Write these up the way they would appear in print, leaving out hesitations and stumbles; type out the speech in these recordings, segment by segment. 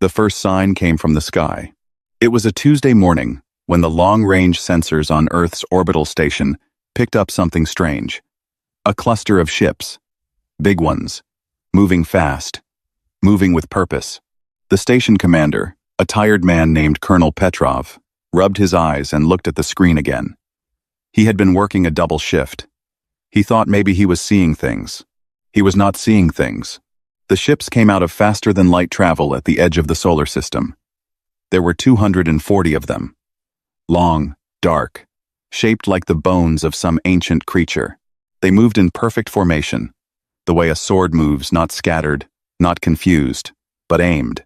The first sign came from the sky. It was a Tuesday morning when the long-range sensors on Earth's orbital station picked up something strange. A cluster of ships. Big ones. Moving fast. Moving with purpose. The station commander, a tired man named Colonel Petrov, rubbed his eyes and looked at the screen again. He had been working a double shift. He thought maybe he was seeing things. He was not seeing things. The ships came out of faster-than-light travel at the edge of the solar system. There were 240 of them. Long, dark, shaped like the bones of some ancient creature. They moved in perfect formation, the way a sword moves, not scattered, not confused, but aimed.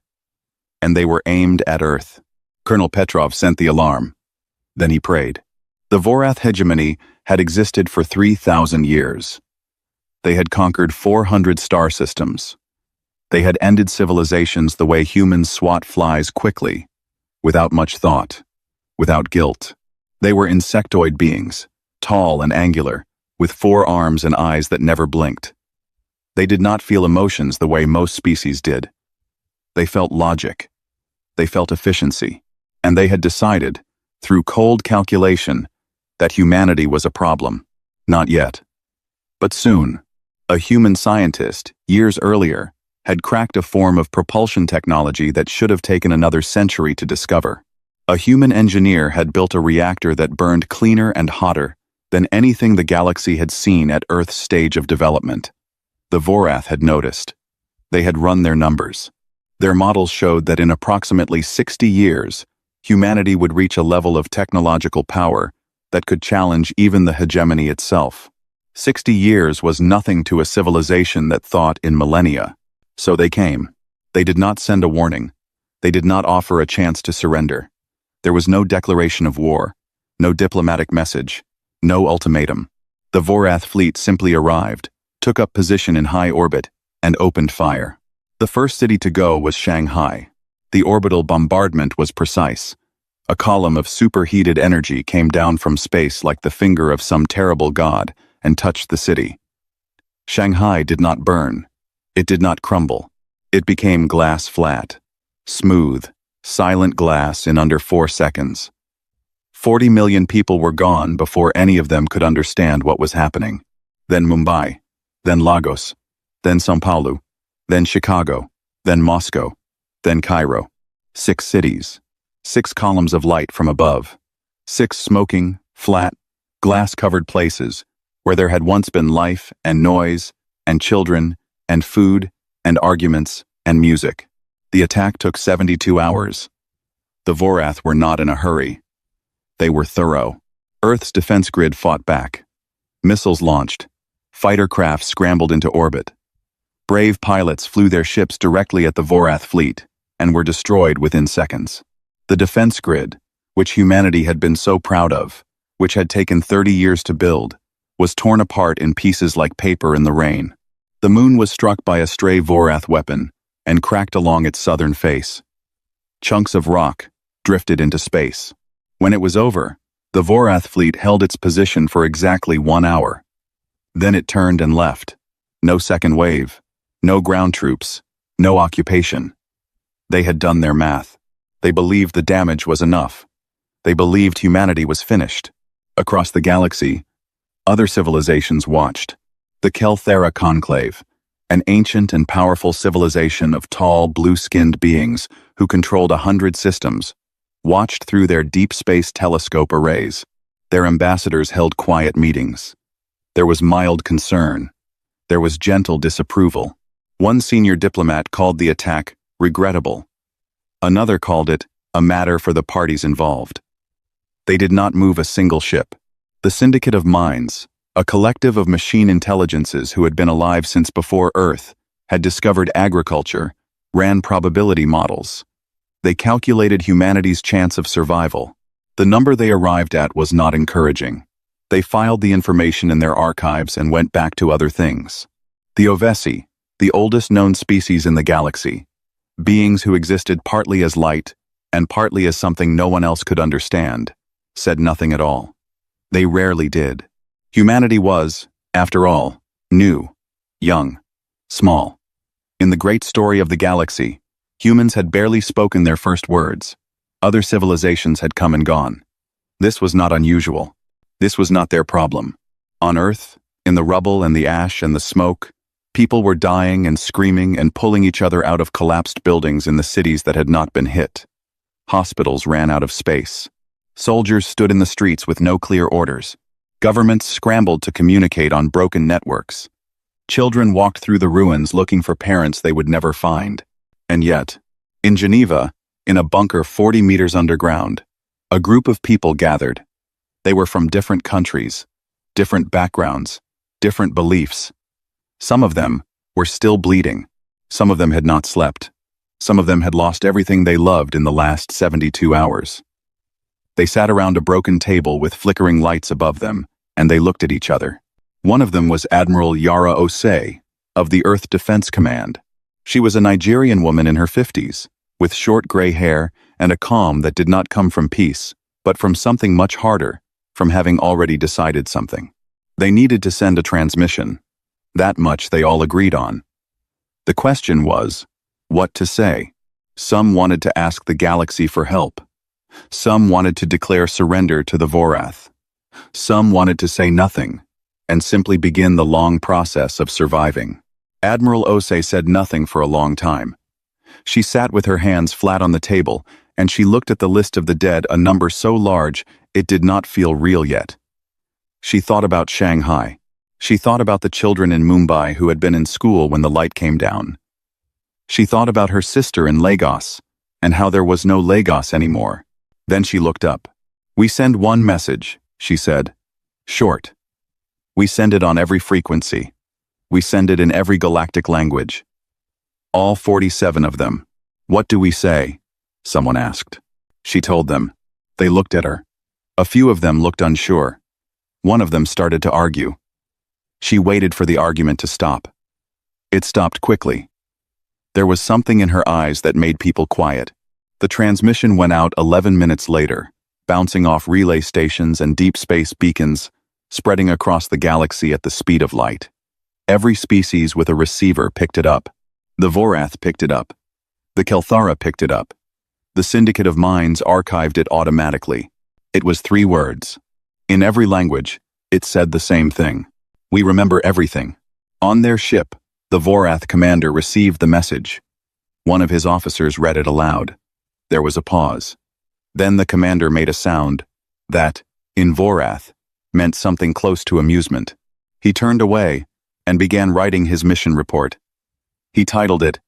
And they were aimed at Earth. Colonel Petrov sent the alarm. Then he prayed. The Vorath hegemony had existed for 3,000 years. They had conquered 400 star systems. They had ended civilizations the way humans swat flies quickly, without much thought, without guilt. They were insectoid beings, tall and angular, with 4 arms and eyes that never blinked. They did not feel emotions the way most species did. They felt logic. They felt efficiency. And they had decided, through cold calculation, that humanity was a problem. Not yet. But soon, a human scientist, years earlier, had cracked a form of propulsion technology that should have taken another century to discover. A human engineer had built a reactor that burned cleaner and hotter than anything the galaxy had seen at Earth's stage of development. The Vorath had noticed. They had run their numbers. Their models showed that in approximately 60 years, humanity would reach a level of technological power that could challenge even the hegemony itself. 60 years was nothing to a civilization that thought in millennia. So they came. They did not send a warning. They did not offer a chance to surrender. There was no declaration of war, no diplomatic message, no ultimatum. The Vorath fleet simply arrived, took up position in high orbit, and opened fire. The first city to go was Shanghai. The orbital bombardment was precise. A column of superheated energy came down from space like the finger of some terrible god and touched the city. Shanghai did not burn. It did not crumble. It became glass flat. Smooth, silent glass in under 4 seconds. 40 million people were gone before any of them could understand what was happening. Then Mumbai, then Lagos, then São Paulo, then Chicago, then Moscow, then Cairo. 6 cities. 6 columns of light from above. 6 smoking, flat, glass-covered places where there had once been life and noise and children and food and arguments and music. The attack took 72 hours. The Vorath were not in a hurry. They were thorough. Earth's defense grid fought back. Missiles launched. Fighter craft scrambled into orbit. Brave pilots flew their ships directly at the Vorath fleet and were destroyed within seconds. The defense grid, which humanity had been so proud of, which had taken 30 years to build, was torn apart in pieces like paper in the rain. The moon was struck by a stray Vorath weapon and cracked along its southern face. Chunks of rock drifted into space. When it was over, the Vorath fleet held its position for exactly 1 hour. Then it turned and left. No second wave, no ground troops, no occupation. They had done their math. They believed the damage was enough. They believed humanity was finished. Across the galaxy, other civilizations watched. The Kelthera Conclave, an ancient and powerful civilization of tall, blue-skinned beings who controlled 100 systems, watched through their deep space telescope arrays. Their ambassadors held quiet meetings. There was mild concern. There was gentle disapproval. One senior diplomat called the attack regrettable. Another called it a matter for the parties involved. They did not move a single ship. The Syndicate of Minds, a collective of machine intelligences who had been alive since before Earth, had discovered agriculture, ran probability models. They calculated humanity's chance of survival. The number they arrived at was not encouraging. They filed the information in their archives and went back to other things. The Ovesi, the oldest known species in the galaxy, beings who existed partly as light and partly as something no one else could understand, said nothing at all. They rarely did. Humanity was, after all, new, young, small. In the great story of the galaxy, Humans had barely spoken their first words. Other civilizations had come and gone. This was not unusual. This was not their problem. On Earth, in the rubble and the ash and the smoke, people were dying and screaming and pulling each other out of collapsed buildings in the cities that had not been hit. Hospitals ran out of space. Soldiers stood in the streets with no clear orders. Governments scrambled to communicate on broken networks. Children walked through the ruins looking for parents they would never find. And yet, in Geneva, in a bunker 40 meters underground, a group of people gathered. They were from different countries, different backgrounds, different beliefs. Some of them were still bleeding. Some of them had not slept. Some of them had lost everything they loved in the last 72 hours. They sat around a broken table with flickering lights above them, and they looked at each other. One of them was Admiral Yara Osei, of the Earth Defense Command. She was a Nigerian woman in her 50s, with short gray hair and a calm that did not come from peace, but from something much harder, from having already decided something. They needed to send a transmission. That much they all agreed on. The question was, what to say? Some wanted to ask the galaxy for help. Some wanted to declare surrender to the Vorath. Some wanted to say nothing, and simply begin the long process of surviving. Admiral Osei said nothing for a long time. She sat with her hands flat on the table, and she looked at the list of the dead, a number so large it did not feel real yet. She thought about Shanghai. She thought about the children in Mumbai who had been in school when the light came down. She thought about her sister in Lagos, and how there was no Lagos anymore. Then she looked up. "We send one message," she said. "Short. We send it on every frequency. We send it in every galactic language. All 47 of them. What do we say?" someone asked. She told them. They looked at her. A few of them looked unsure. One of them started to argue. She waited for the argument to stop. It stopped quickly. There was something in her eyes that made people quiet. The transmission went out 11 minutes later, bouncing off relay stations and deep space beacons, spreading across the galaxy at the speed of light. Every species with a receiver picked it up. The Vorath picked it up. The Kelthara picked it up. The Syndicate of Minds archived it automatically. It was 3 words. In every language, it said the same thing. "We remember everything." On their ship, the Vorath commander received the message. One of his officers read it aloud. There was a pause. Then the commander made a sound that, in Vorath, meant something close to amusement. He turned away and began writing his mission report. He titled it,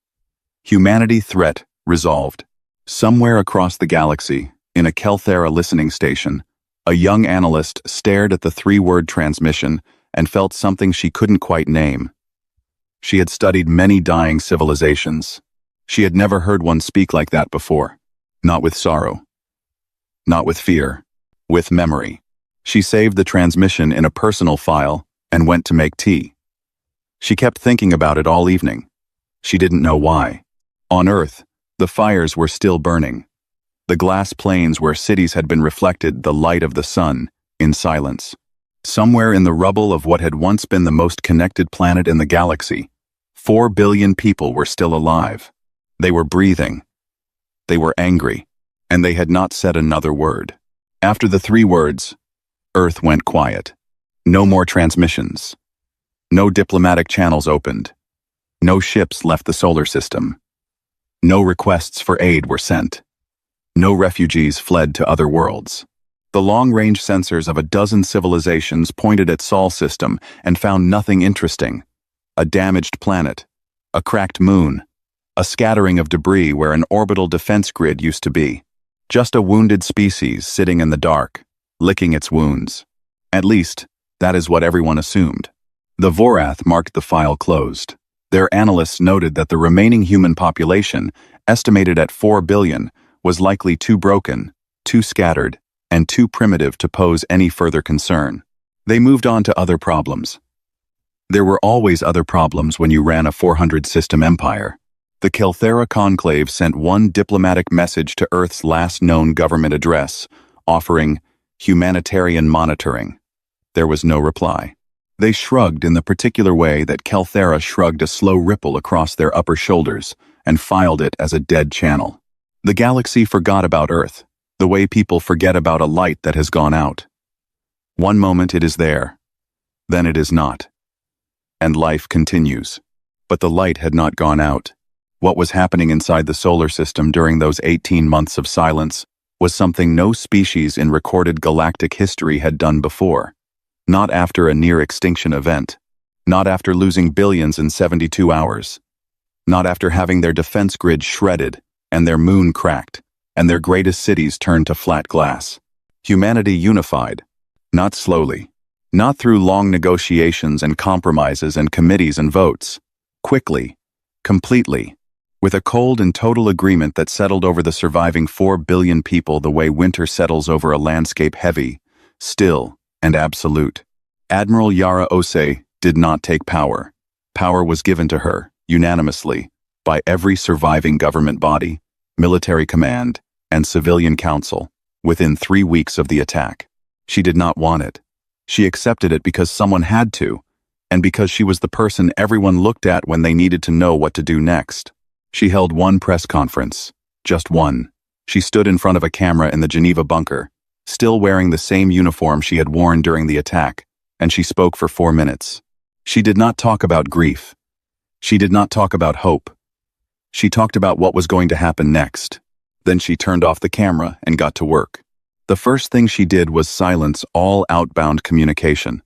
"Humanity Threat Resolved." Somewhere across the galaxy, in a Kelthara listening station, a young analyst stared at the 3-word transmission and felt something she couldn't quite name. She had studied many dying civilizations. She had never heard one speak like that before. Not with sorrow. Not with fear. With memory. She saved the transmission in a personal file and went to make tea. She kept thinking about it all evening. She didn't know why. On Earth, the fires were still burning. The glass plains where cities had been reflected the light of the sun, in silence. Somewhere in the rubble of what had once been the most connected planet in the galaxy, 4 billion people were still alive. They were breathing. They were angry, and they had not said another word. After the 3 words, Earth went quiet. No more transmissions. No diplomatic channels opened. No ships left the solar system. No requests for aid were sent. No refugees fled to other worlds. The long-range sensors of a dozen civilizations pointed at Sol system and found nothing interesting. A damaged planet, a cracked moon, a scattering of debris where an orbital defense grid used to be. Just a wounded species sitting in the dark, licking its wounds. At least, that is what everyone assumed. The Vorath marked the file closed. Their analysts noted that the remaining human population, estimated at 4 billion, was likely too broken, too scattered, and too primitive to pose any further concern. They moved on to other problems. There were always other problems when you ran a 400-system empire. The Kelthara Conclave sent one diplomatic message to Earth's last known government address, offering humanitarian monitoring. There was no reply. They shrugged in the particular way that Kelthara shrugged a slow ripple across their upper shoulders and filed it as a dead channel. The galaxy forgot about Earth, the way people forget about a light that has gone out. One moment it is there, then it is not. And life continues. But the light had not gone out. What was happening inside the solar system during those 18 months of silence was something no species in recorded galactic history had done before. Not after a near-extinction event. Not after losing billions in 72 hours. Not after having their defense grid shredded, and their moon cracked, and their greatest cities turned to flat glass. Humanity unified. Not slowly. Not through long negotiations and compromises and committees and votes. Quickly. Completely. With a cold and total agreement that settled over the surviving 4 billion people the way winter settles over a landscape heavy, still, and absolute. Admiral Yara Ose did not take power. Power was given to her, unanimously, by every surviving government body, military command, and civilian council, within 3 weeks of the attack. She did not want it. She accepted it because someone had to, and because she was the person everyone looked at when they needed to know what to do next. She held one press conference. Just one. She stood in front of a camera in the Geneva bunker, still wearing the same uniform she had worn during the attack, and she spoke for 4 minutes. She did not talk about grief. She did not talk about hope. She talked about what was going to happen next. Then she turned off the camera and got to work. The first thing she did was silence all outbound communication.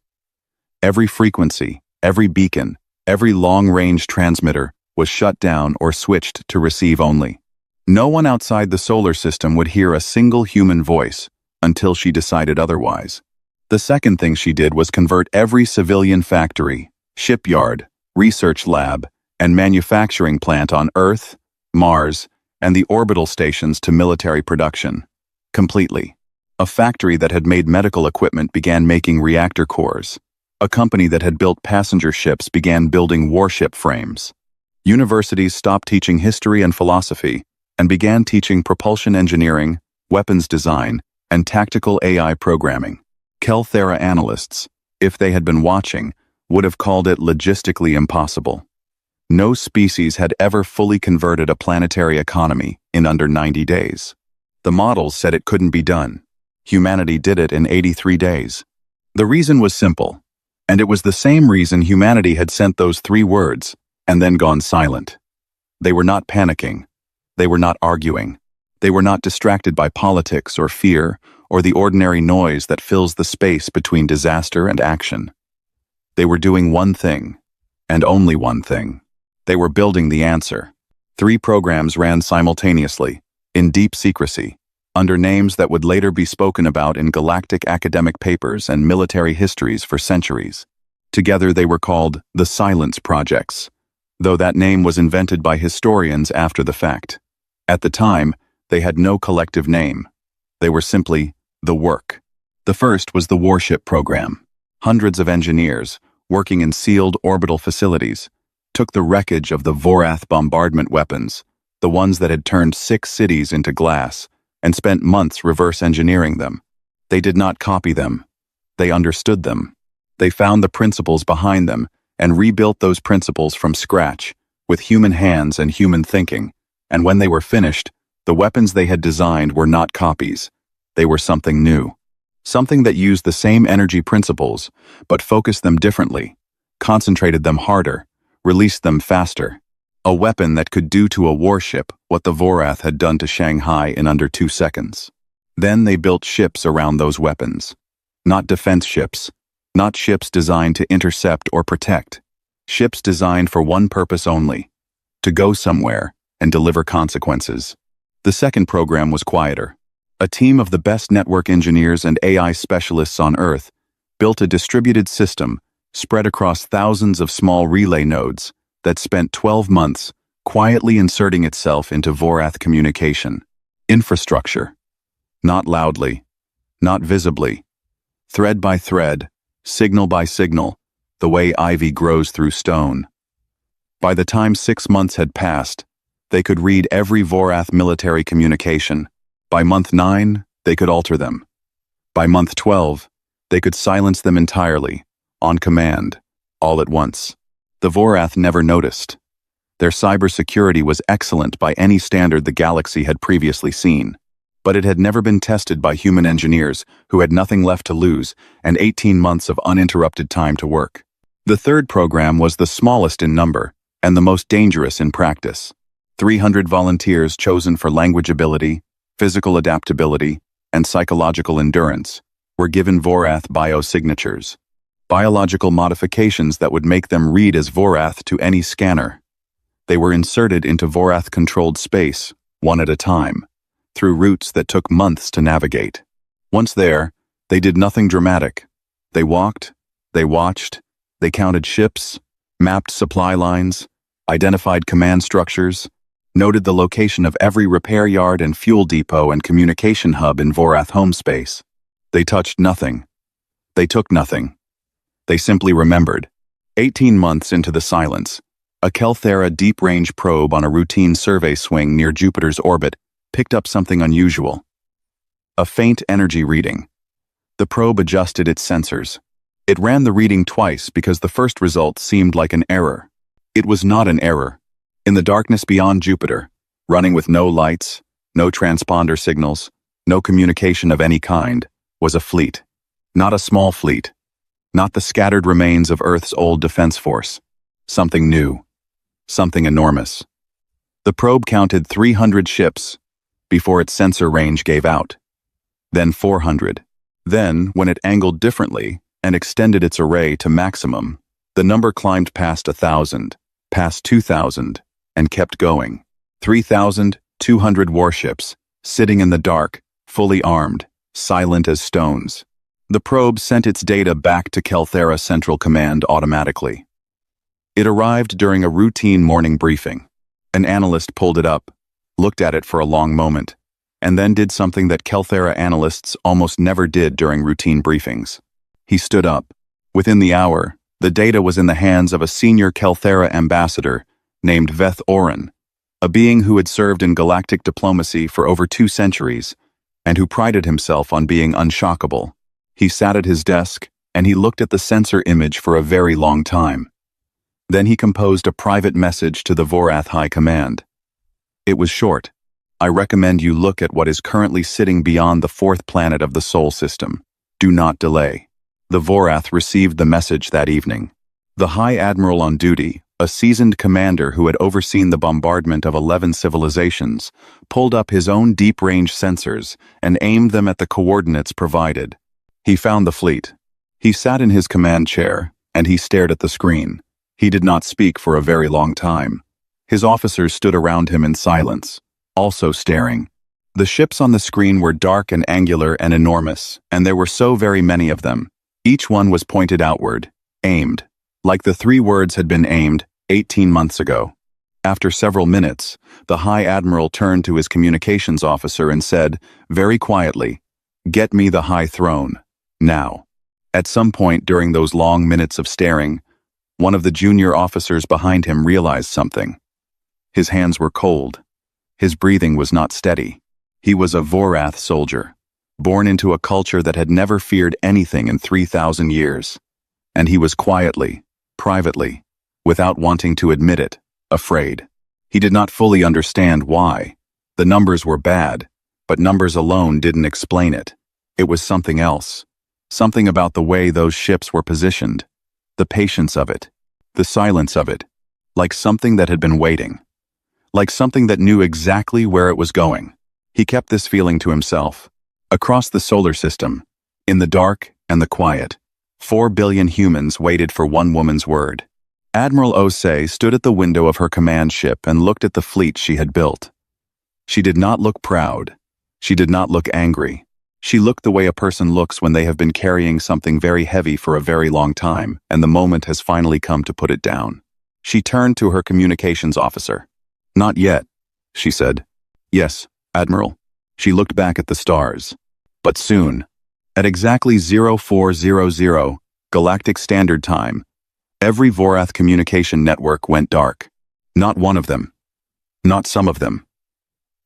Every frequency, every beacon, every long-range transmitter was shut down or switched to receive only. No one outside the solar system would hear a single human voice until she decided otherwise. The second thing she did was convert every civilian factory, shipyard, research lab, and manufacturing plant on Earth, Mars, and the orbital stations to military production. Completely. A factory that had made medical equipment began making reactor cores. A company that had built passenger ships began building warship frames. Universities stopped teaching history and philosophy and began teaching propulsion engineering, weapons design, and tactical AI programming. Kelthera analysts, if they had been watching, would have called it logistically impossible. No species had ever fully converted a planetary economy in under 90 days. The models said it couldn't be done. Humanity did it in 83 days. The reason was simple, and it was the same reason humanity had sent those 3 words and then gone silent. They were not panicking. They were not arguing. They were not distracted by politics or fear or the ordinary noise that fills the space between disaster and action. They were doing one thing, and only one thing. They were building the answer. 3 programs ran simultaneously, in deep secrecy, under names that would later be spoken about in galactic academic papers and military histories for centuries. Together they were called the Silence Projects, though that name was invented by historians after the fact. At the time, they had no collective name. They were simply the work. The first was the warship program. Hundreds of engineers, working in sealed orbital facilities, took the wreckage of the Vorath bombardment weapons, the ones that had turned 6 cities into glass, and spent months reverse engineering them. They did not copy them. They understood them. They found the principles behind them and rebuilt those principles from scratch, with human hands and human thinking, and when they were finished, the weapons they had designed were not copies. They were something new. Something that used the same energy principles, but focused them differently, concentrated them harder, released them faster. A weapon that could do to a warship what the Vorath had done to Shanghai in under 2 seconds. Then they built ships around those weapons. Not defense ships. Not ships designed to intercept or protect. Ships designed for one purpose only: to go somewhere and deliver consequences. The second program was quieter. A team of the best network engineers and AI specialists on Earth built a distributed system spread across thousands of small relay nodes that spent 12 months quietly inserting itself into Vorath communication. Infrastructure. Not loudly, not visibly. Thread by thread, signal by signal, the way ivy grows through stone. By the time 6 months had passed, they could read every Vorath military communication. By month 9, they could alter them. By month 12, they could silence them entirely, on command, all at once. The Vorath never noticed. Their cybersecurity was excellent by any standard the galaxy had previously seen. But it had never been tested by human engineers who had nothing left to lose and 18 months of uninterrupted time to work. The third program was the smallest in number and the most dangerous in practice. 300 volunteers chosen for language ability, physical adaptability, and psychological endurance were given Vorath biosignatures, biological modifications that would make them read as Vorath to any scanner. They were inserted into Vorath-controlled space, one at a time, through routes that took months to navigate. Once there, they did nothing dramatic. They walked, they watched, they counted ships, mapped supply lines, identified command structures, noted the location of every repair yard and fuel depot and communication hub in Vorath home space. They touched nothing. They took nothing. They simply remembered. 18 months into the silence, a Kelthera deep-range probe on a routine survey swing near Jupiter's orbit picked up something unusual. A faint energy reading. The probe adjusted its sensors. It ran the reading twice because the first result seemed like an error. It was not an error. In the darkness beyond Jupiter, running with no lights, no transponder signals, no communication of any kind, was a fleet. Not a small fleet. Not the scattered remains of Earth's old defense force. Something new. Something enormous. The probe counted 300 ships before its sensor range gave out. Then 400. Then, when it angled differently and extended its array to maximum, the number climbed past 1,000, past 2,000, and kept going. 3,200 warships, sitting in the dark, fully armed, silent as stones. The probe sent its data back to Kelthera Central Command automatically. It arrived during a routine morning briefing. An analyst pulled it up, looked at it for a long moment, and then did something that Kelthera analysts almost never did during routine briefings. He stood up. Within the hour, the data was in the hands of a senior Kelthera ambassador named Veth Oren, a being who had served in galactic diplomacy for over 2 centuries and who prided himself on being unshockable. He sat at his desk and he looked at the sensor image for a very long time. Then he composed a private message to the Vorath High Command. It was short. I recommend you look at what is currently sitting beyond the 4th planet of the Sol system. Do not delay. The Vorath received the message that evening. The High Admiral on duty, a seasoned commander who had overseen the bombardment of 11 civilizations, pulled up his own deep-range sensors and aimed them at the coordinates provided. He found the fleet. He sat in his command chair, and he stared at the screen. He did not speak for a very long time. His officers stood around him in silence, also staring. The ships on the screen were dark and angular and enormous, and there were so very many of them. Each one was pointed outward, aimed, like the 3 words had been aimed 18 months ago. After several minutes, the High Admiral turned to his communications officer and said, very quietly, "Get me the High Throne, now." At some point during those long minutes of staring, one of the junior officers behind him realized something. His hands were cold. His breathing was not steady. He was a Vorath soldier, born into a culture that had never feared anything in 3,000 years. And he was quietly, privately, without wanting to admit it, afraid. He did not fully understand why. The numbers were bad, but numbers alone didn't explain it. It was something else. Something about the way those ships were positioned. The patience of it. The silence of it. Like something that had been waiting. Like something that knew exactly where it was going. He kept this feeling to himself. Across the solar system, in the dark and the quiet, 4 billion humans waited for one woman's word. Admiral Osei stood at the window of her command ship and looked at the fleet she had built. She did not look proud. She did not look angry. She looked the way a person looks when they have been carrying something very heavy for a very long time, and the moment has finally come to put it down. She turned to her communications officer. "Not yet," she said. "Yes, Admiral." She looked back at the stars. "But soon." At exactly 0400 Galactic Standard Time, every Vorath communication network went dark. Not one of them. Not some of them.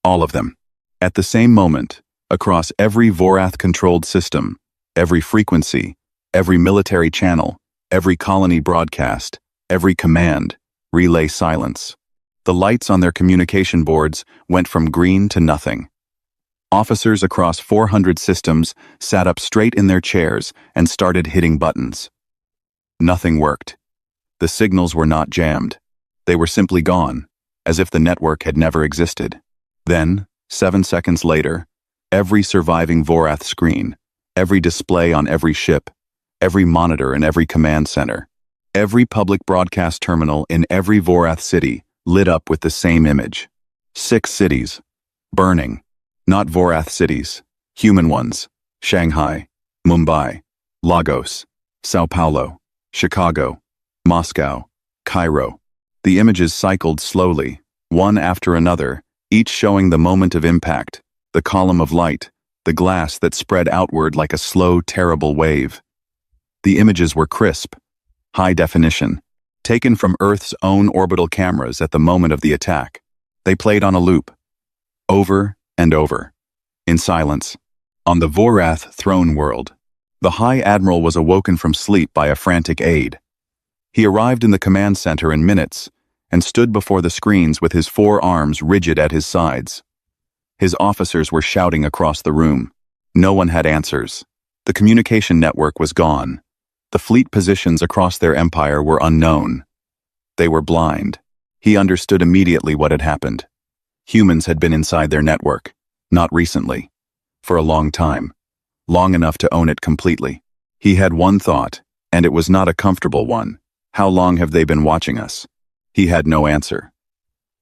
All of them. At the same moment, across every Vorath-controlled system, every frequency, every military channel, every colony broadcast, every command, relay silence. The lights on their communication boards went from green to nothing. Officers across 400 systems sat up straight in their chairs and started hitting buttons. Nothing worked. The signals were not jammed. They were simply gone, as if the network had never existed. Then, 7 seconds later, every surviving Vorath screen, every display on every ship, every monitor in every command center, every public broadcast terminal in every Vorath city lit up with the same image. 6 cities, burning. Not Vorath cities, human ones. Shanghai, Mumbai, Lagos, Sao Paulo, Chicago, Moscow, Cairo. The images cycled slowly, one after another, each showing the moment of impact, the column of light, the glass that spread outward like a slow, terrible wave. The images were crisp, high definition, taken from Earth's own orbital cameras at the moment of the attack. They played on a loop, over and over, in silence. On the Vorath throne world, the High Admiral was awoken from sleep by a frantic aide. He arrived in the command center in minutes and stood before the screens with his 4 arms rigid at his sides. His officers were shouting across the room. No one had answers. The communication network was gone. The fleet positions across their empire were unknown. They were blind. He understood immediately what had happened. Humans had been inside their network, not recently, for a long time, long enough to own it completely. He had one thought, and it was not a comfortable one. How long have they been watching us? He had no answer.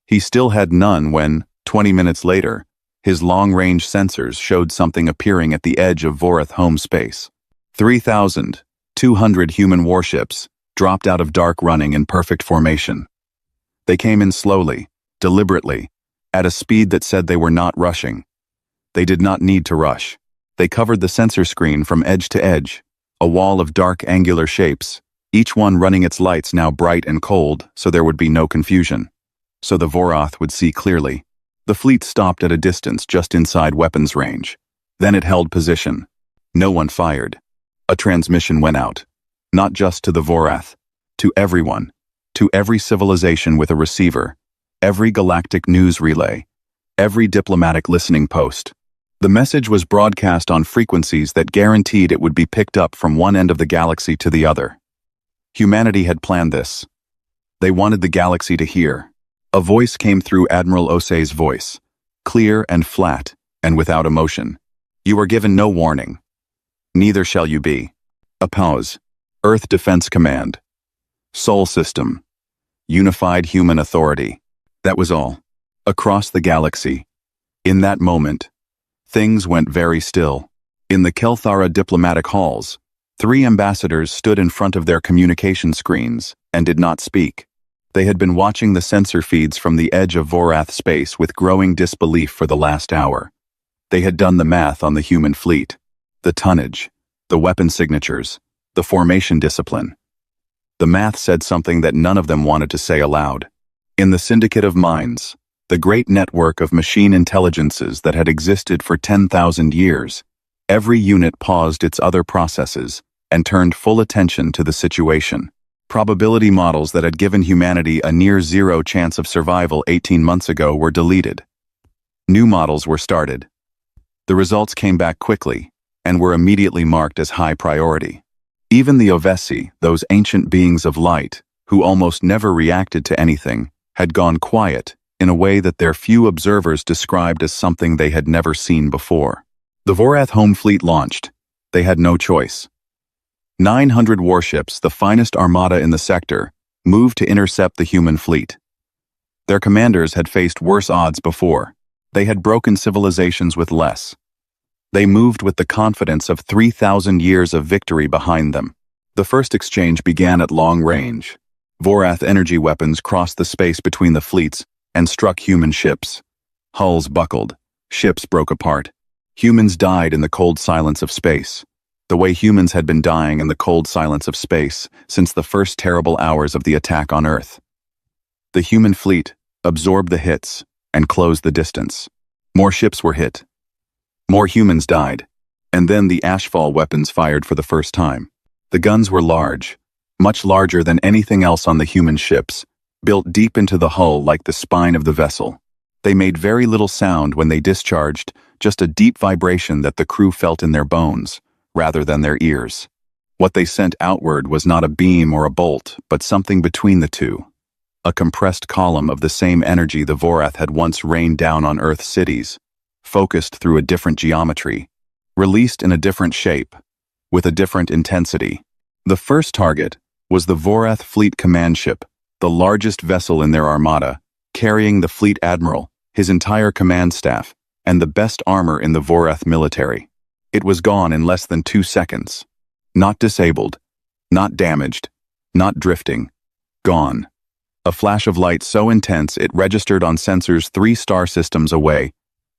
He still had none when, 20 minutes later, his long-range sensors showed something appearing at the edge of Vorath home space. 3,200 human warships dropped out of dark running in perfect formation. They came in slowly, deliberately, at a speed that said they were not rushing. They did not need to rush. They covered the sensor screen from edge to edge, a wall of dark angular shapes, each one running its lights now bright and cold so there would be no confusion. So the Vorath would see clearly. The fleet stopped at a distance just inside weapons range. Then it held position. No one fired. A transmission went out. Not just to the Vorath. To everyone. To every civilization with a receiver. Every galactic news relay, every diplomatic listening post. The message was broadcast on frequencies that guaranteed it would be picked up from one end of the galaxy to the other. Humanity had planned this. They wanted the galaxy to hear. A voice came through Admiral Osei's voice, clear and flat, and without emotion. You are given no warning. Neither shall you be. A pause. Earth Defense Command. Sol System. Unified Human Authority. That was all. Across the galaxy. In that moment, things went very still. In the Kelthara diplomatic halls, 3 ambassadors stood in front of their communication screens and did not speak. They had been watching the sensor feeds from the edge of Vorath space with growing disbelief for the last hour. They had done the math on the human fleet, the tonnage, the weapon signatures, the formation discipline. The math said something that none of them wanted to say aloud. In the syndicate of minds, the great network of machine intelligences that had existed for 10,000 years, every unit paused its other processes and turned full attention to the situation. Probability models that had given humanity a near-zero chance of survival 18 months ago were deleted. New models were started. The results came back quickly and were immediately marked as high priority. Even the Ovesi, those ancient beings of light, who almost never reacted to anything, had gone quiet in a way that their few observers described as something they had never seen before. The Vorath home fleet launched. They had no choice. 900 warships, the finest armada in the sector, moved to intercept the human fleet. Their commanders had faced worse odds before. They had broken civilizations with less. They moved with the confidence of 3,000 years of victory behind them. The first exchange began at long range. Vorath energy weapons crossed the space between the fleets and struck human ships. Hulls buckled. Ships broke apart. Humans died in the cold silence of space, the way humans had been dying in the cold silence of space since the first terrible hours of the attack on Earth. The human fleet absorbed the hits and closed the distance. More ships were hit. More humans died. And then the ashfall weapons fired for the first time. The guns were large, much larger than anything else on the human ships, built deep into the hull like the spine of the vessel. They made very little sound when they discharged, just a deep vibration that the crew felt in their bones, rather than their ears. What they sent outward was not a beam or a bolt, but something between the two. A compressed column of the same energy the Vorath had once rained down on Earth's cities, focused through a different geometry, released in a different shape, with a different intensity. The first target was the Vorath Fleet Command Ship, the largest vessel in their armada, carrying the fleet admiral, his entire command staff, and the best armor in the Vorath military. It was gone in less than 2 seconds. Not disabled, not damaged, not drifting. Gone. A flash of light so intense it registered on sensors 3 star systems away,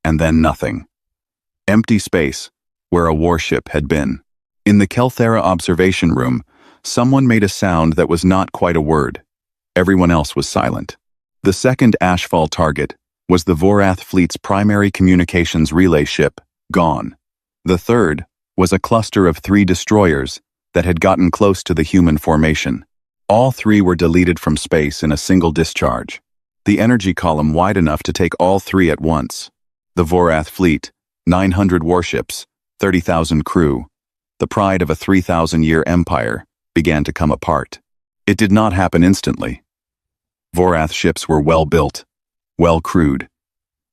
and then nothing. Empty space, where a warship had been. In the Kelthera observation room, someone made a sound that was not quite a word. Everyone else was silent. The second Ashfall target was the Vorath fleet's primary communications relay ship, gone. The third was a cluster of 3 destroyers that had gotten close to the human formation. All 3 were deleted from space in a single discharge. The energy column wide enough to take all 3 at once. The Vorath fleet, 900 warships, 30,000 crew, the pride of a 3,000-year empire, began to come apart. It did not happen instantly. Vorath ships were well built, well crewed,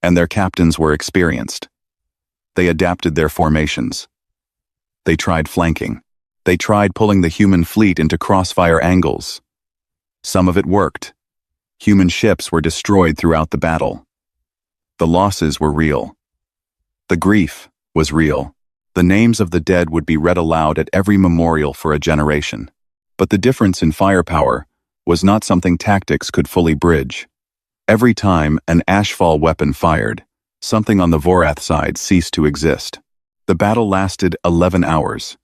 and their captains were experienced. They adapted their formations. They tried flanking. They tried pulling the human fleet into crossfire angles. Some of it worked. Human ships were destroyed throughout the battle. The losses were real. The grief was real. The names of the dead would be read aloud at every memorial for a generation. But the difference in firepower was not something tactics could fully bridge. Every time an Ashfall weapon fired, something on the Vorath side ceased to exist. The battle lasted 11 hours.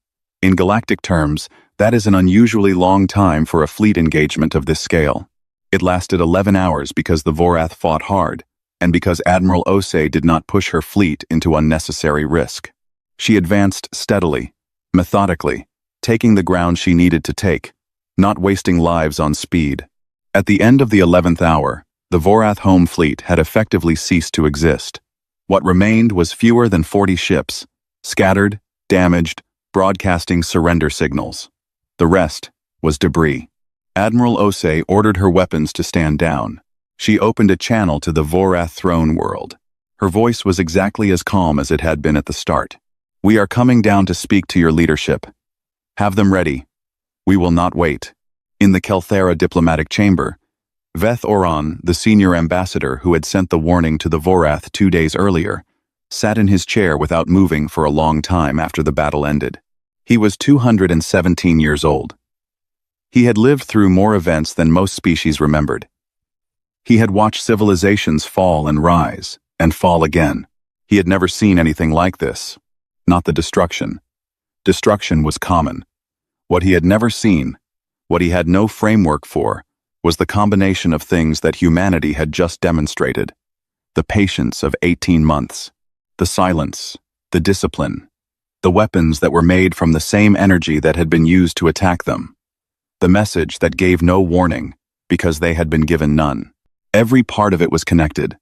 In galactic terms, that is an unusually long time for a fleet engagement of this scale. It lasted 11 hours because the Vorath fought hard, and because Admiral Osei did not push her fleet into unnecessary risk. She advanced steadily, methodically, taking the ground she needed to take, not wasting lives on speed. At the end of the 11th hour, the Vorath home fleet had effectively ceased to exist. What remained was fewer than 40 ships, scattered, damaged, broadcasting surrender signals. The rest was debris. Admiral Osei ordered her weapons to stand down. She opened a channel to the Vorath throne world. Her voice was exactly as calm as it had been at the start. "We are coming down to speak to your leadership. Have them ready. We will not wait." In the Kelthera diplomatic chamber, Veth Oran, the senior ambassador who had sent the warning to the Vorath 2 days earlier, sat in his chair without moving for a long time after the battle ended. He was 217 years old. He had lived through more events than most species remembered. He had watched civilizations fall and rise, and fall again. He had never seen anything like this. Not the destruction. Destruction was common. What he had never seen, what he had no framework for, was the combination of things that humanity had just demonstrated. The patience of 18 months. The silence. The discipline. The weapons that were made from the same energy that had been used to attack them. The message that gave no warning, because they had been given none. Every part of it was connected.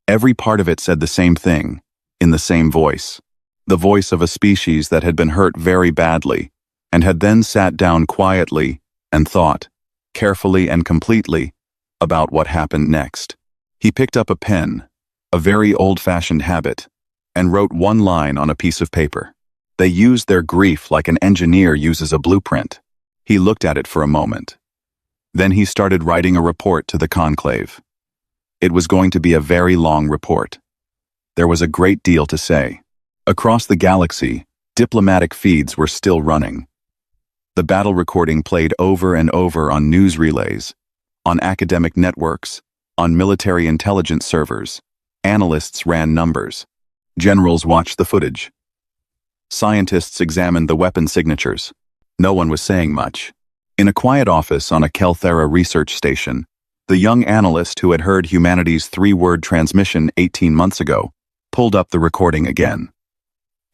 Every part of it said the same thing, in the same voice. The voice of a species that had been hurt very badly, and had then sat down quietly and thought, carefully and completely, about what happened next. He picked up a pen, a very old-fashioned habit, and wrote one line on a piece of paper. They used their grief like an engineer uses a blueprint. He looked at it for a moment. Then he started writing a report to the conclave. It was going to be a very long report. There was a great deal to say. Across the galaxy, diplomatic feeds were still running. The battle recording played over and over on news relays, on academic networks, on military intelligence servers. Analysts ran numbers. Generals watched the footage. Scientists examined the weapon signatures. No one was saying much. In a quiet office on a Kelthera research station, the young analyst who had heard humanity's 3-word transmission 18 months ago pulled up the recording again.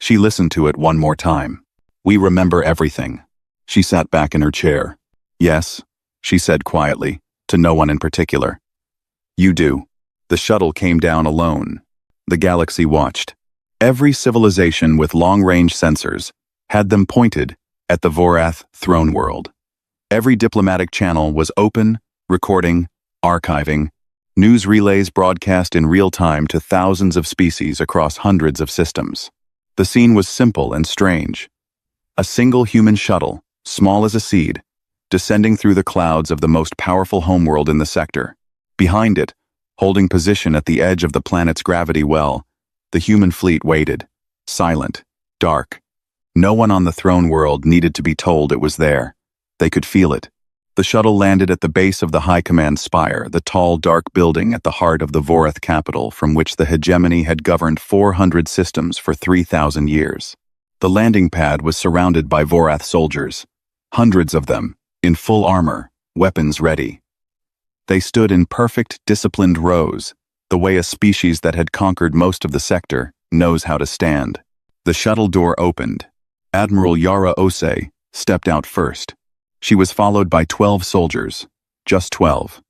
She listened to it one more time. "We remember everything." She sat back in her chair. "Yes," she said quietly, to no one in particular. You do. The shuttle came down alone. The galaxy watched. Every civilization with long-range sensors had them pointed at the Vorath throne world. Every diplomatic channel was open, recording, archiving. News relays broadcast in real time to thousands of species across hundreds of systems. The scene was simple and strange. A single human shuttle, small as a seed, descending through the clouds of the most powerful homeworld in the sector. Behind it, holding position at the edge of the planet's gravity well, the human fleet waited, silent, dark. No one on the throne world needed to be told it was there. They could feel it. The shuttle landed at the base of the High Command Spire, the tall, dark building at the heart of the Vorath capital from which the hegemony had governed 400 systems for 3,000 years. The landing pad was surrounded by Vorath soldiers, hundreds of them, in full armor, weapons ready. They stood in perfect, disciplined rows, the way a species that had conquered most of the sector knows how to stand. The shuttle door opened. Admiral Yara Ose stepped out first. She was followed by 12 soldiers, just 12.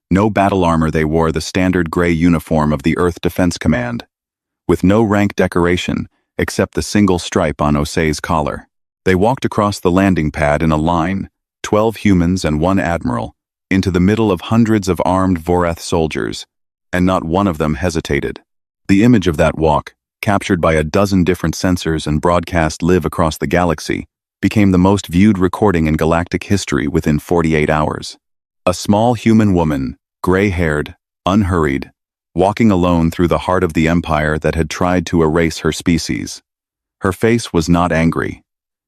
No battle armor, they wore the standard gray uniform of the Earth Defense Command, with no rank decoration except the single stripe on Ose's collar. They walked across the landing pad in a line, 12 humans and 1 admiral, into the middle of hundreds of armed Vorath soldiers, and not one of them hesitated. The image of that walk, captured by a dozen different sensors and broadcast live across the galaxy, became the most viewed recording in galactic history within 48 hours. A small human woman, gray-haired, unhurried, walking alone through the heart of the empire that had tried to erase her species. Her face was not angry.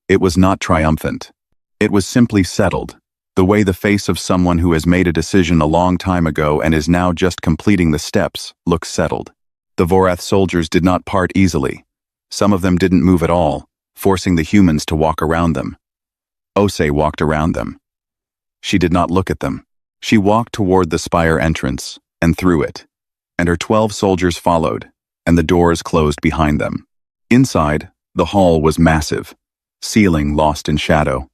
It was not triumphant. It was simply settled, the way the face of someone who has made a decision a long time ago and is now just completing the steps looks settled. The Vorath soldiers did not part easily. Some of them didn't move at all, forcing the humans to walk around them. Ose walked around them. She did not look at them. She walked toward the spire entrance and through it, and her 12 soldiers followed, and the doors closed behind them. Inside, the hall was massive, ceiling lost in shadow,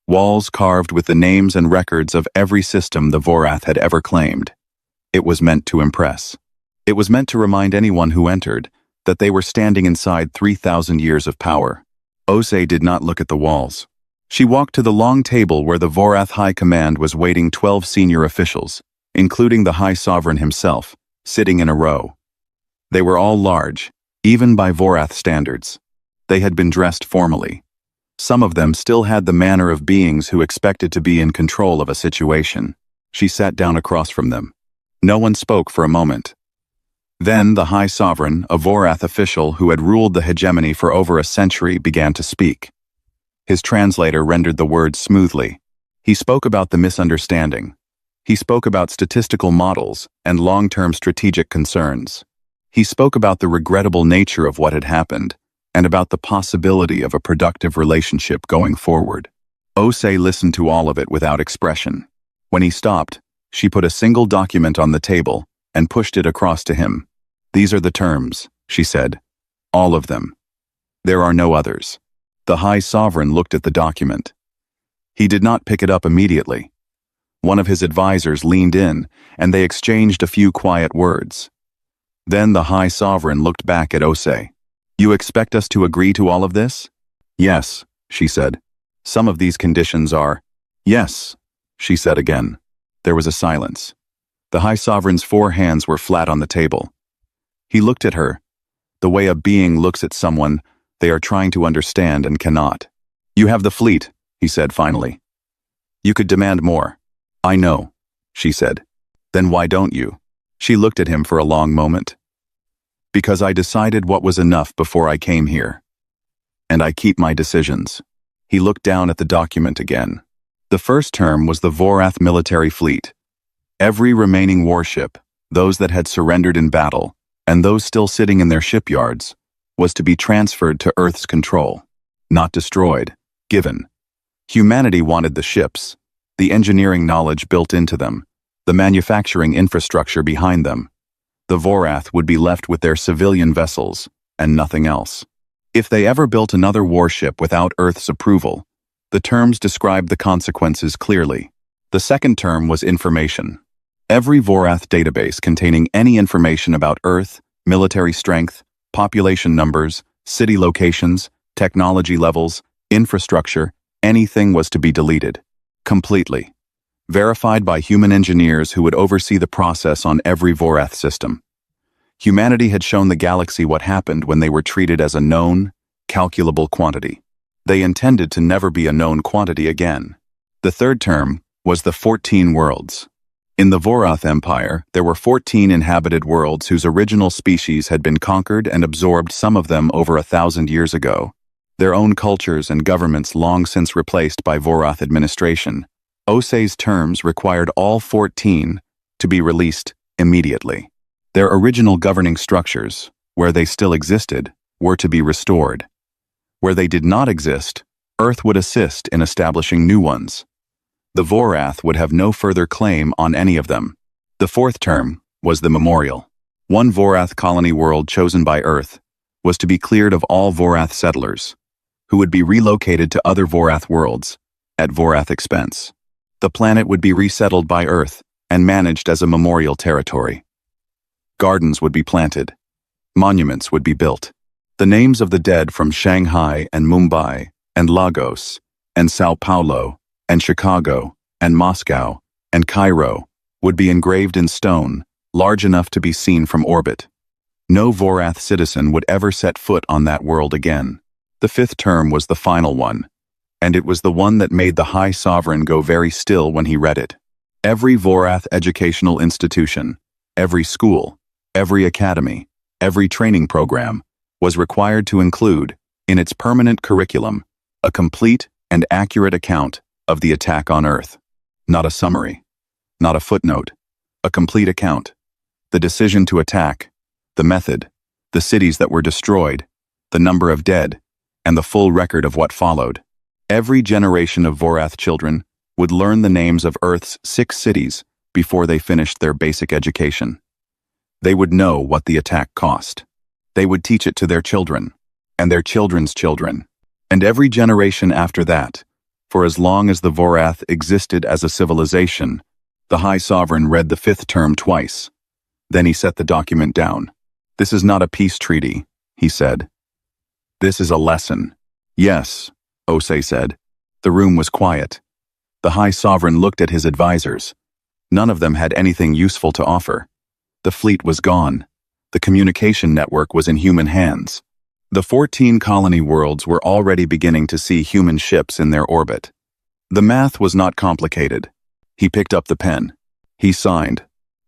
walls carved with the names and records of every system the Vorath had ever claimed. It was meant to impress. It was meant to remind anyone who entered that they were standing inside 3,000 years of power. Ose did not look at the walls. She walked to the long table where the Vorath High Command was waiting 12 senior officials, including the High Sovereign himself, sitting in a row. They were all large, even by Vorath standards. They had been dressed formally. Some of them still had the manner of beings who expected to be in control of a situation. She sat down across from them. No one spoke for a moment. Then the High Sovereign, a Vorath official who had ruled the hegemony for over a century, began to speak. His translator rendered the words smoothly. He spoke about the misunderstanding. He spoke about statistical models and long-term strategic concerns. He spoke about the regrettable nature of what had happened and about the possibility of a productive relationship going forward. Ose listened to all of it without expression. When he stopped, she put a single document on the table and pushed it across to him. "These are the terms," she said. "All of them. There are no others." The High Sovereign looked at the document. He did not pick it up immediately. One of his advisors leaned in, and they exchanged a few quiet words. Then the High Sovereign looked back at Ose. "You expect us to agree to all of this?" "Yes," she said. "Some of these conditions are—" "Yes," she said again. There was a silence. The High Sovereign's 4 hands were flat on the table. He looked at her, the way a being looks at someone they are trying to understand and cannot. "You have the fleet," he said finally. "You could demand more." "I know," she said. "Then why don't you?" She looked at him for a long moment. "Because I decided what was enough before I came here. And I keep my decisions." He looked down at the document again. The first term was the Vorath military fleet. Every remaining warship, those that had surrendered in battle, and those still sitting in their shipyards, was to be transferred to Earth's control. Not destroyed, given. Humanity wanted the ships, the engineering knowledge built into them, the manufacturing infrastructure behind them. The Vorath would be left with their civilian vessels, and nothing else. If they ever built another warship without Earth's approval, the terms described the consequences clearly. The second term was information. Every Vorath database containing any information about Earth, military strength, population numbers, city locations, technology levels, infrastructure, anything was to be deleted. Completely. Verified by human engineers who would oversee the process on every Vorath system. Humanity had shown the galaxy what happened when they were treated as a known, calculable quantity. They intended to never be a known quantity again. The third term was the 14 worlds. In the Vorath Empire, there were 14 inhabited worlds whose original species had been conquered and absorbed, some of them over 1,000 years ago. Their own cultures and governments long since replaced by Vorath administration. Osei's terms required all 14 to be released immediately. Their original governing structures, where they still existed, were to be restored. Where they did not exist, Earth would assist in establishing new ones. The Vorath would have no further claim on any of them. The fourth term was the memorial. One Vorath colony world chosen by Earth was to be cleared of all Vorath settlers, who would be relocated to other Vorath worlds at Vorath expense. The planet would be resettled by Earth and managed as a memorial territory. Gardens would be planted. Monuments would be built. The names of the dead from Shanghai and Mumbai and Lagos and Sao Paulo and Chicago and Moscow and Cairo would be engraved in stone, large enough to be seen from orbit. No Vorath citizen would ever set foot on that world again. The fifth term was the final one, and it was the one that made the High Sovereign go very still when he read it. Every Vorath educational institution, every school, every academy, every training program was required to include, in its permanent curriculum, a complete and accurate account of the attack on Earth. Not a summary, not a footnote, a complete account. The decision to attack, the method, the cities that were destroyed, the number of dead, and the full record of what followed. Every generation of Vorath children would learn the names of Earth's 6 cities before they finished their basic education. They would know what the attack cost. They would teach it to their children, and their children's children, and every generation after that. For as long as the Vorath existed as a civilization, the High Sovereign read the fifth term twice. Then he set the document down. "This is not a peace treaty," he said. "This is a lesson." "Yes," Osei said. The room was quiet. The High Sovereign looked at his advisors. None of them had anything useful to offer. The fleet was gone. The communication network was in human hands. The 14 colony worlds were already beginning to see human ships in their orbit. The math was not complicated. He picked up the pen. He signed.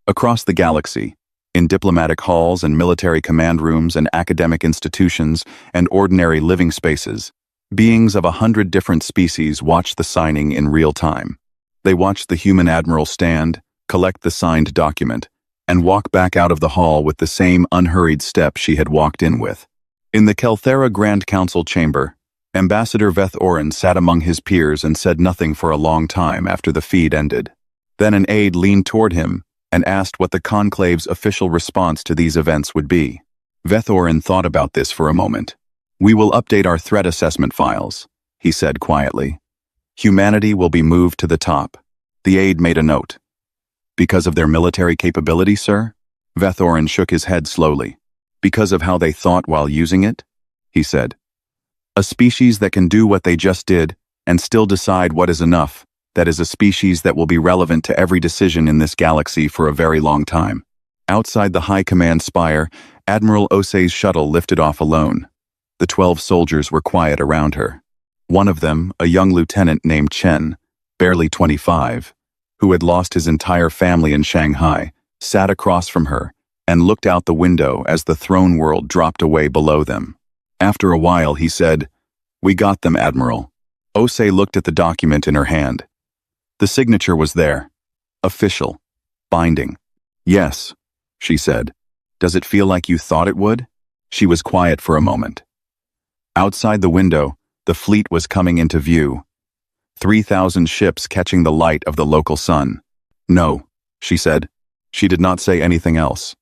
Across the galaxy, in diplomatic halls and military command rooms and academic institutions and ordinary living spaces, beings of 100 different species watched the signing in real time. They watched the human admiral stand, collect the signed document, and walk back out of the hall with the same unhurried step she had walked in with. In the Kelthera Grand Council chamber, Ambassador Veth-Orin sat among his peers and said nothing for a long time after the feed ended. Then an aide leaned toward him and asked what the conclave's official response to these events would be. Veth-Orin thought about this for a moment. "We will update our threat assessment files," he said quietly. "Humanity will be moved to the top." The aide made a note. "Because of their military capability, sir?" Veth-Orin shook his head slowly. "Because of how they thought while using it?" he said. "A species that can do what they just did and still decide what is enough, that is a species that will be relevant to every decision in this galaxy for a very long time." Outside the High Command spire, Admiral Osei's shuttle lifted off alone. The 12 soldiers were quiet around her. One of them, a young lieutenant named Chen, barely 25, who had lost his entire family in Shanghai, sat across from her and looked out the window as the throne world dropped away below them. After a while, he said, "We got them, Admiral." Osei looked at the document in her hand. The signature was there. Official. Binding. "Yes," she said. "Does it feel like you thought it would?" She was quiet for a moment. Outside the window, the fleet was coming into view. 3,000 ships catching the light of the local sun. "No," she said. She did not say anything else.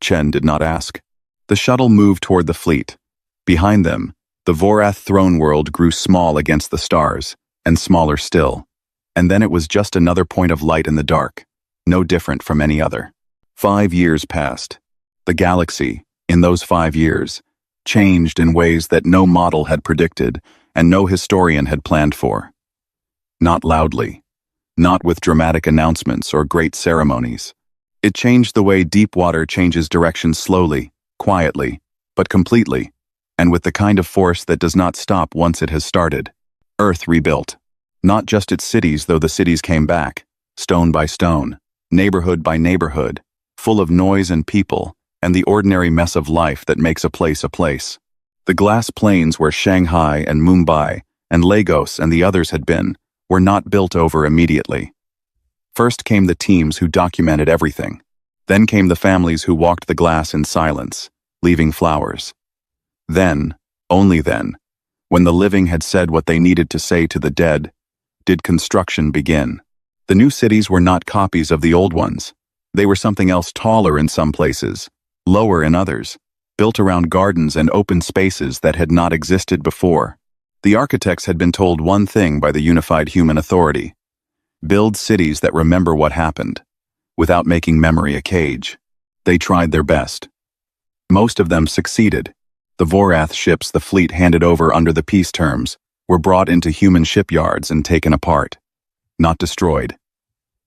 Chen did not ask. The shuttle moved toward the fleet. Behind them, the Vorath throne world grew small against the stars, and smaller still. And then it was just another point of light in the dark, no different from any other. 5 years passed. The galaxy, in those 5 years, changed in ways that no model had predicted and no historian had planned for. Not loudly, not with dramatic announcements or great ceremonies. It changed the way deep water changes direction slowly, quietly, but completely, and with the kind of force that does not stop once it has started. Earth rebuilt. Not just its cities, though the cities came back, stone by stone, neighborhood by neighborhood, full of noise and people, and the ordinary mess of life that makes a place a place. The glass plains where Shanghai and Mumbai and Lagos and the others had been were not built over immediately. First came the teams who documented everything. Then came the families who walked the glass in silence, leaving flowers. Then, only then, when the living had said what they needed to say to the dead, did construction begin. The new cities were not copies of the old ones. They were something else, taller in some places, lower in others, built around gardens and open spaces that had not existed before. The architects had been told one thing by the unified human authority: build cities that remember what happened, without making memory a cage. They tried their best. Most of them succeeded. The Vorath ships the fleet handed over under the peace terms were brought into human shipyards and taken apart. Not destroyed.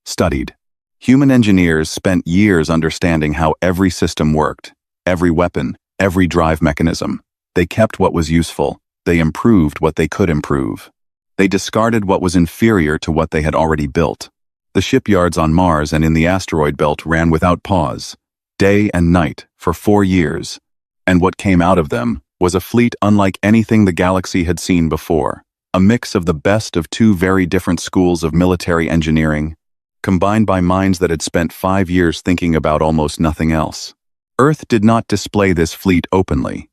Studied. Human engineers spent years understanding how every system worked, every weapon, every drive mechanism. They kept what was useful. They improved what they could improve. They discarded what was inferior to what they had already built. The shipyards on Mars and in the asteroid belt ran without pause, day and night, for 4 years. And what came out of them was a fleet unlike anything the galaxy had seen before, a mix of the best of 2 very different schools of military engineering, combined by minds that had spent 5 years thinking about almost nothing else. Earth did not display this fleet openly.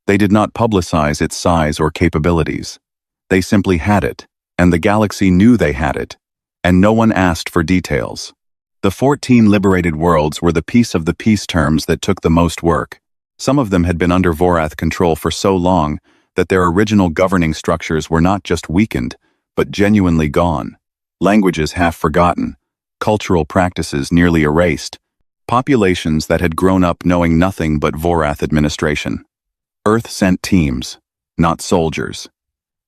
They did not publicize its size or capabilities. They simply had it, and the galaxy knew they had it, and no one asked for details. The 14 liberated worlds were the piece of the peace terms that took the most work. Some of them had been under Vorath control for so long that their original governing structures were not just weakened, but genuinely gone. Languages half forgotten, cultural practices nearly erased, populations that had grown up knowing nothing but Vorath administration. Earth sent teams, not soldiers.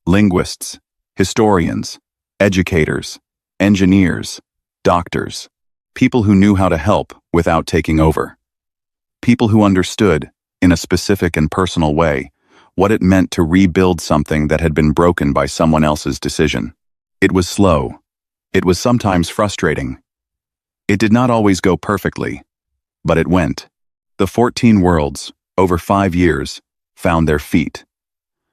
Linguists, historians, educators, engineers, doctors, people who knew how to help without taking over. People who understood, in a specific and personal way, what it meant to rebuild something that had been broken by someone else's decision. It was slow. It was sometimes frustrating. It did not always go perfectly, but it went. The 14 worlds, over 5 years, found their feet.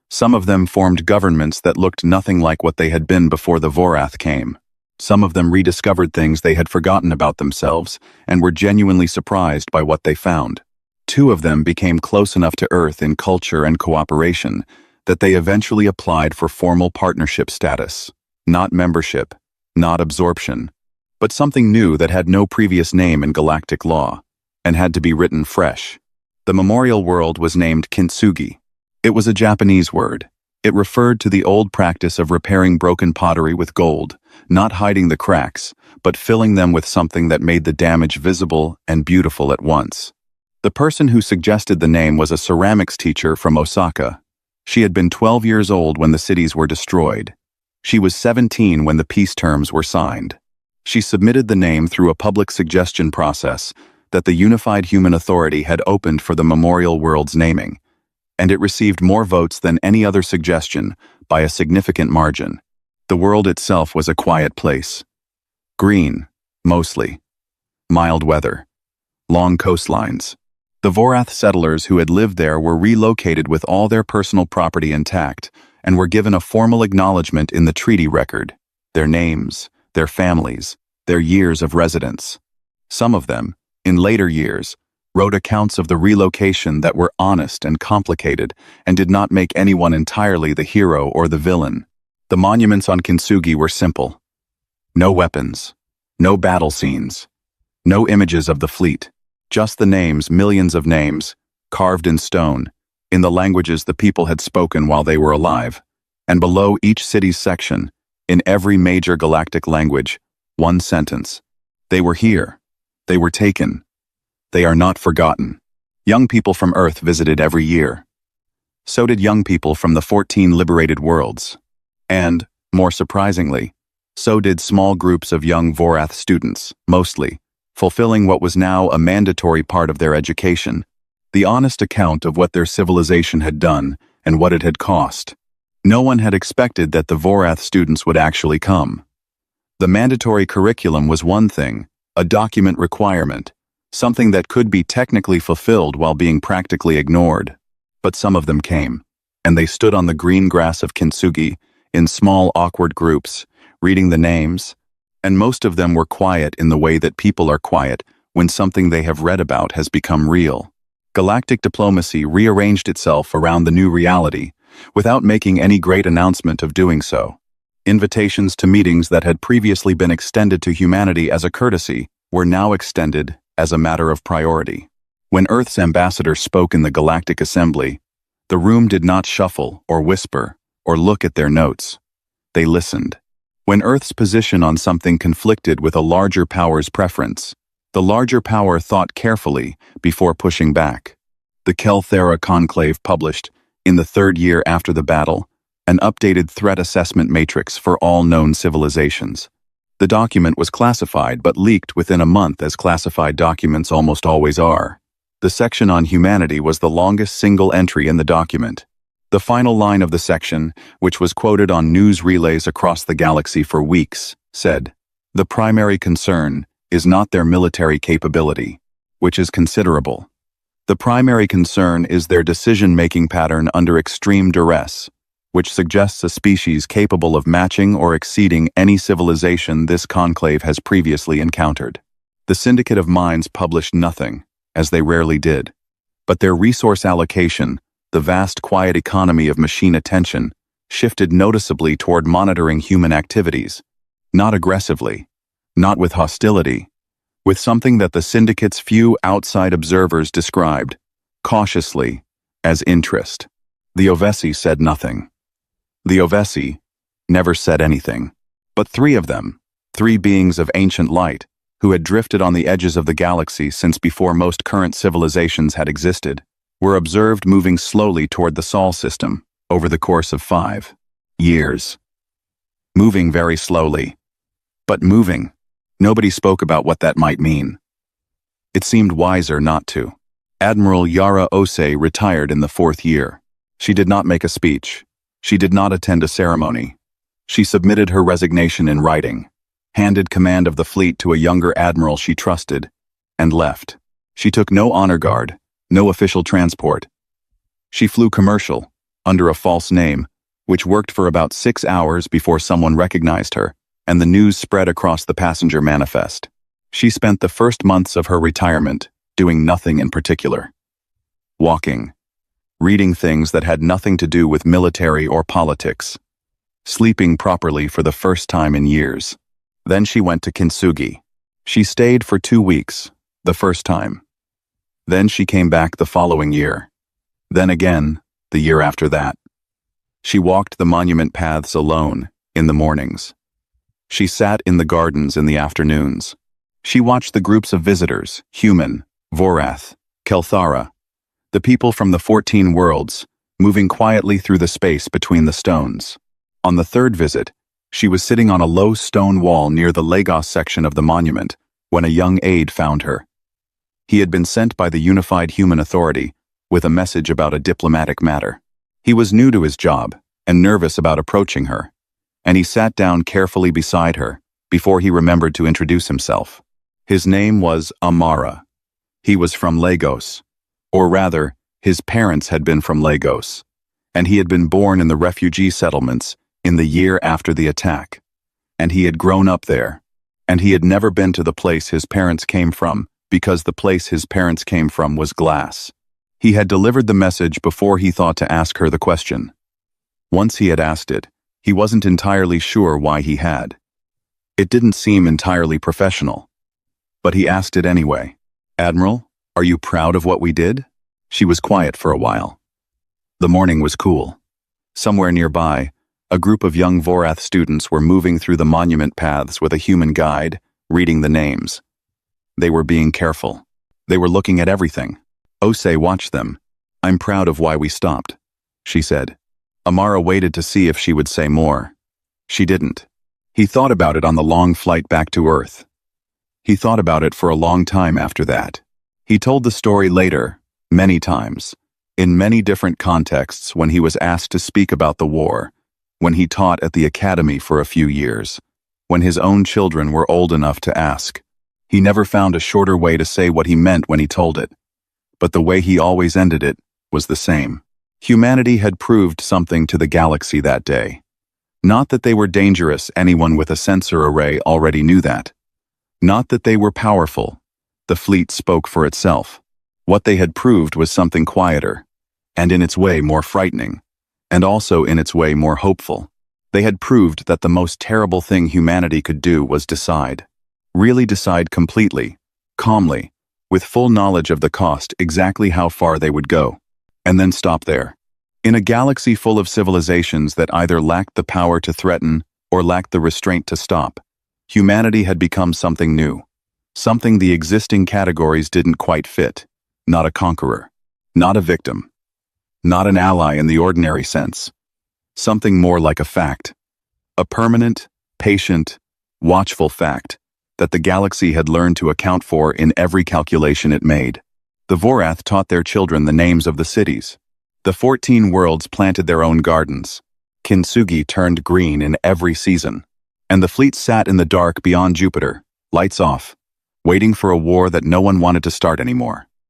Some of them formed governments that looked nothing like what they had been before the Vorath came. Some of them rediscovered things they had forgotten about themselves and were genuinely surprised by what they found. 2 of them became close enough to Earth in culture and cooperation that they eventually applied for formal partnership status. Not membership, not absorption, but something new that had no previous name in galactic law and had to be written fresh. The memorial world was named Kintsugi. It was a Japanese word. It referred to the old practice of repairing broken pottery with gold, not hiding the cracks, but filling them with something that made the damage visible and beautiful at once. The person who suggested the name was a ceramics teacher from Osaka. She had been 12 years old when the cities were destroyed. She was 17 when the peace terms were signed. She submitted the name through a public suggestion process that the Unified Human Authority had opened for the memorial world's naming, and it received more votes than any other suggestion by a significant margin. The world itself was a quiet place. Green, mostly. Mild weather. Long coastlines. The Vorath settlers who had lived there were relocated with all their personal property intact and were given a formal acknowledgement in the treaty record, their names, their families, their years of residence. Some of them, in later years, wrote accounts of the relocation that were honest and complicated and did not make anyone entirely the hero or the villain. The monuments on Kintsugi were simple. No weapons, no battle scenes, no images of the fleet. Just the names, millions of names, carved in stone, in the languages the people had spoken while they were alive. And below each city's section, in every major galactic language, one sentence. They were here. They were taken. They are not forgotten. Young people from Earth visited every year. So did young people from the 14 liberated worlds. And, more surprisingly, so did small groups of young Vorath students, mostly, fulfilling what was now a mandatory part of their education, the honest account of what their civilization had done and what it had cost. No one had expected that the Vorath students would actually come. The mandatory curriculum was one thing, a document requirement, something that could be technically fulfilled while being practically ignored. But some of them came, and they stood on the green grass of Kintsugi in small, awkward groups, reading the names, and most of them were quiet in the way that people are quiet when something they have read about has become real. Galactic diplomacy rearranged itself around the new reality, without making any great announcement of doing so. Invitations to meetings that had previously been extended to humanity as a courtesy were now extended as a matter of priority. When Earth's ambassador spoke in the Galactic Assembly, the room did not shuffle or whisper or look at their notes. They listened. When Earth's position on something conflicted with a larger power's preference, the larger power thought carefully before pushing back. The Kelthera Conclave published, in the third year after the battle, an updated threat assessment matrix for all known civilizations. The document was classified but leaked within a month, as classified documents almost always are. The section on humanity was the longest single entry in the document. The final line of the section, which was quoted on news relays across the galaxy for weeks, said, "The primary concern is not their military capability, which is considerable. The primary concern is their decision-making pattern under extreme duress, which suggests a species capable of matching or exceeding any civilization this conclave has previously encountered." The Syndicate of Minds published nothing, as they rarely did, but their resource allocation, the vast quiet economy of machine attention, shifted noticeably toward monitoring human activities, not aggressively, not with hostility, with something that the Syndicate's few outside observers described, cautiously, as interest. The Ovesi said nothing. The Ovesi never said anything. But three of them, three beings of ancient light, who had drifted on the edges of the galaxy since before most current civilizations had existed, were observed moving slowly toward the Sol system over the course of 5 years. Moving very slowly. But moving. Nobody spoke about what that might mean. It seemed wiser not to. Admiral Yara Osei retired in the 4th year. She did not make a speech. She did not attend a ceremony. She submitted her resignation in writing, handed command of the fleet to a younger admiral she trusted, and left. She took no honor guard, no official transport. She flew commercial, under a false name, which worked for about 6 hours before someone recognized her, and the news spread across the passenger manifest. She spent the first months of her retirement doing nothing in particular. Walking. Reading things that had nothing to do with military or politics. Sleeping properly for the first time in years. Then she went to Kintsugi. She stayed for 2 weeks, the first time. Then she came back the following year. Then again, the year after that. She walked the monument paths alone, in the mornings. She sat in the gardens in the afternoons. She watched the groups of visitors, human, Vorath, Kelthara, the people from the 14 worlds, moving quietly through the space between the stones. On the third visit, she was sitting on a low stone wall near the Lagos section of the monument when a young aide found her. He had been sent by the Unified Human Authority with a message about a diplomatic matter. He was new to his job and nervous about approaching her, and he sat down carefully beside her before he remembered to introduce himself. His name was Amara. He was from Lagos, or rather, his parents had been from Lagos, and he had been born in the refugee settlements in the year after the attack, and he had grown up there, and he had never been to the place his parents came from because the place his parents came from was glass. He had delivered the message before he thought to ask her the question. Once he had asked it, he wasn't entirely sure why he had. It didn't seem entirely professional. But he asked it anyway. "Admiral, are you proud of what we did?" She was quiet for a while. The morning was cool. Somewhere nearby, A group of young Vorath students were moving through the monument paths with a human guide, reading the names. They were being careful. They were looking at everything. Osei watched them. "I'm proud of why we stopped," she said. Amara waited to see if she would say more. She didn't. He thought about it on the long flight back to Earth. He thought about it for a long time after that. He told the story later, many times, in many different contexts when he was asked to speak about the war, when he taught at the academy for a few years, when his own children were old enough to ask. He never found a shorter way to say what he meant when he told it. But the way he always ended it was the same. Humanity had proved something to the galaxy that day. Not that they were dangerous, anyone with a sensor array already knew that. Not that they were powerful. The fleet spoke for itself. What they had proved was something quieter, and in its way more frightening, and also in its way more hopeful. They had proved that the most terrible thing humanity could do was decide. Really decide completely, calmly, with full knowledge of the cost, exactly how far they would go, and then stop there. In a galaxy full of civilizations that either lacked the power to threaten or lacked the restraint to stop, humanity had become something new, something the existing categories didn't quite fit. Not a conqueror, not a victim, not an ally in the ordinary sense. Something more like a fact. A permanent, patient, watchful fact that the galaxy had learned to account for in every calculation it made. The Vorath taught their children the names of the cities. The 14 worlds planted their own gardens. Kintsugi turned green in every season. And the fleet sat in the dark beyond Jupiter, lights off, waiting for a war that no one wanted to start anymore.